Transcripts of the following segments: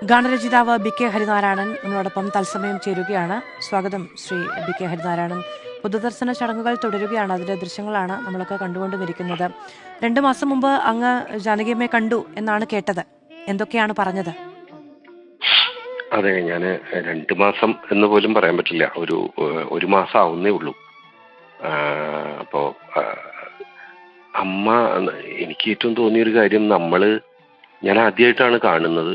ഗാനരചയിതാവ് B K Harinarayanan നമ്മളോടൊപ്പം തത്സമയം ചേരുകയാണ്. സ്വാഗതം ശ്രീ ബി കെ ഹരിനാരായണൻ. പൊതുദർശന ചടങ്ങുകൾ തുടരുകയാണ്, അതിന്റെ ദൃശ്യങ്ങളാണ് നമ്മളൊക്കെ കണ്ടുകൊണ്ടുമിരിക്കുന്നത്. 2 മാസം മുമ്പ് അങ്ങ് ജാനകിയമ്മയെ കണ്ടു എന്നാണ് കേട്ടത്. എന്തൊക്കെയാണ് പറഞ്ഞത്? അതെ, ഞാൻ 2 മാസം എന്ന് പോലും പറയാൻ പറ്റില്ല, ഒരു മാസം ആവുന്നേ ഉള്ളൂ. അപ്പോ അമ്മ, എനിക്ക് ഏറ്റവും തോന്നിയൊരു കാര്യം, ഞാൻ ആദ്യമായിട്ടാണ് കാണുന്നത്.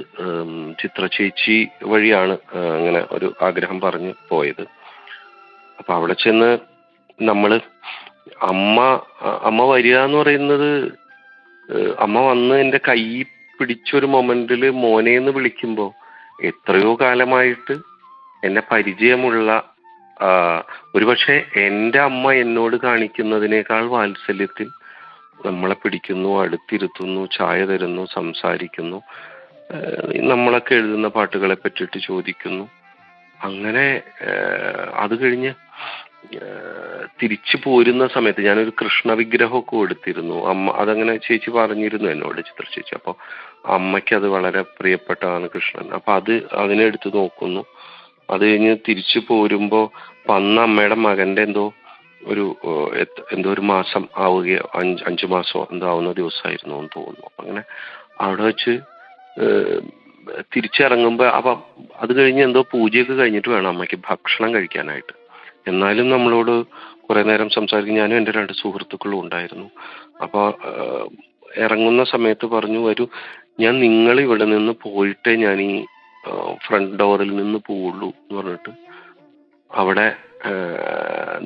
ചിത്ര ചേച്ചി വഴിയാണ് അങ്ങനെ ഒരു ആഗ്രഹം പറഞ്ഞ് പോയത്. അപ്പൊ അവിടെ ചെന്ന് അമ്മ വരിക എന്ന് പറയുന്നത്, അമ്മ വന്ന് എൻ്റെ കൈ പിടിച്ചൊരു മൊമെന്റില് മോനേന്ന് വിളിക്കുമ്പോ, എത്രയോ കാലമായിട്ട് എന്നെ പരിചയമുള്ള, ഒരുപക്ഷെ എൻ്റെ അമ്മ എന്നോട് കാണിക്കുന്നതിനേക്കാൾ വാത്സല്യത്തിൽ നമ്മളെ പിടിക്കുന്നു, അടുത്തിരുത്തുന്നു, ചായ തരുന്നു, സംസാരിക്കുന്നു, നമ്മളൊക്കെ എഴുതുന്ന പാട്ടുകളെ പറ്റിയിട്ട് ചോദിക്കുന്നു. അങ്ങനെ അത് കഴിഞ്ഞ് തിരിച്ചു പോരുന്ന സമയത്ത് ഞാനൊരു കൃഷ്ണ വിഗ്രഹമൊക്കെ കൊടുത്തിരുന്നു. അതങ്ങനെ ചേച്ചി പറഞ്ഞിരുന്നു എന്നോട്, ചിത്ര ചേച്ചി. അപ്പോൾ അമ്മയ്ക്ക് അത് വളരെ പ്രിയപ്പെട്ടതാണ് കൃഷ്ണൻ. അപ്പൊ അതിനെ എടുത്ത് നോക്കുന്നു. അത് കഴിഞ്ഞ് തിരിച്ചു പോരുമ്പോ, അന്ന് അമ്മയുടെ മകന്റെ എന്തോ ഒരു മാസം ആവുകയോ 5 മാസമോ എന്തോ ആവുന്ന ദിവസമായിരുന്നു എന്ന് തോന്നുന്നു. അങ്ങനെ അവിടെ വെച്ച് തിരിച്ചിറങ്ങുമ്പോ, അത് കഴിഞ്ഞ് എന്തോ പൂജയൊക്കെ കഴിഞ്ഞിട്ട് വേണം അമ്മയ്ക്ക് ഭക്ഷണം കഴിക്കാനായിട്ട്. എന്നാലും നമ്മളോട് കുറെ നേരം സംസാരിക്കും. ഞാനും എൻ്റെ 2 സുഹൃത്തുക്കളും ഉണ്ടായിരുന്നു. അപ്പൊ ഇറങ്ങുന്ന സമയത്ത് പറഞ്ഞു, വരൂ, ഞാൻ നിങ്ങൾ ഇവിടെ നിന്ന് പോയിട്ടേ ഞാൻ ഈ ഫ്രണ്ട് ഡോറിൽ നിന്ന് പോവുള്ളൂ എന്ന് പറഞ്ഞിട്ട് അവിടെ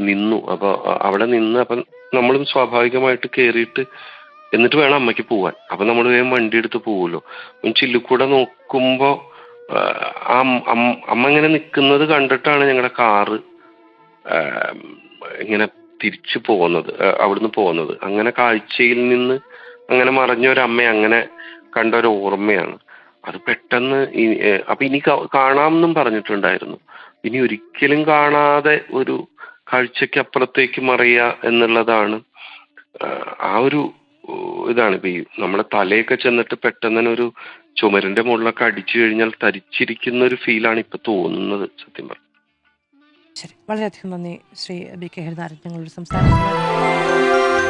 നിന്നു. അപ്പൊ അവിടെ നിന്ന്, അപ്പം നമ്മളും സ്വാഭാവികമായിട്ട് കയറിയിട്ട് എന്നിട്ട് വേണം അമ്മയ്ക്ക് പോവാൻ. അപ്പൊ നമ്മൾ വേഗം വണ്ടി എടുത്ത് പോവുമല്ലോ. ചില്ലുകൂടെ നോക്കുമ്പോ അമ്മ ഇങ്ങനെ നിൽക്കുന്നത് കണ്ടിട്ടാണ് ഞങ്ങളുടെ കാറ് ഇങ്ങനെ തിരിച്ചു പോകുന്നത്, അവിടുന്ന് പോകുന്നത്. അങ്ങനെ കാഴ്ചയിൽ നിന്ന് അങ്ങനെ മറഞ്ഞൊരമ്മ അങ്ങനെ കണ്ട ഒരു ഓർമ്മയാണ് അത്. പെട്ടെന്ന് അപ്പൊ ഇനി കാണാമെന്നും പറഞ്ഞിട്ടുണ്ടായിരുന്നു. ഇനി ഒരിക്കലും കാണാതെ ഒരു കാഴ്ചയ്ക്കപ്പുറത്തേക്ക് മറയുക എന്നുള്ളതാണ്. ആ ഒരു ഇതാണ് ഇപ്പൊ ഈ നമ്മളെ തലയൊക്കെ ചെന്നിട്ട് പെട്ടെന്ന് ഒരു ചുമരിന്റെ മുകളിലൊക്കെ അടിച്ചു കഴിഞ്ഞാൽ തരിച്ചിരിക്കുന്ന ഒരു ഫീലാണ് ഇപ്പൊ തോന്നുന്നത്, സത്യം പറഞ്ഞു. ശരി, വളരെയധികം നന്ദി ശ്രീ ബി കെ ഹരിനാരായണൻ, ഞങ്ങളോട് സംസാരിക്കുന്നത്.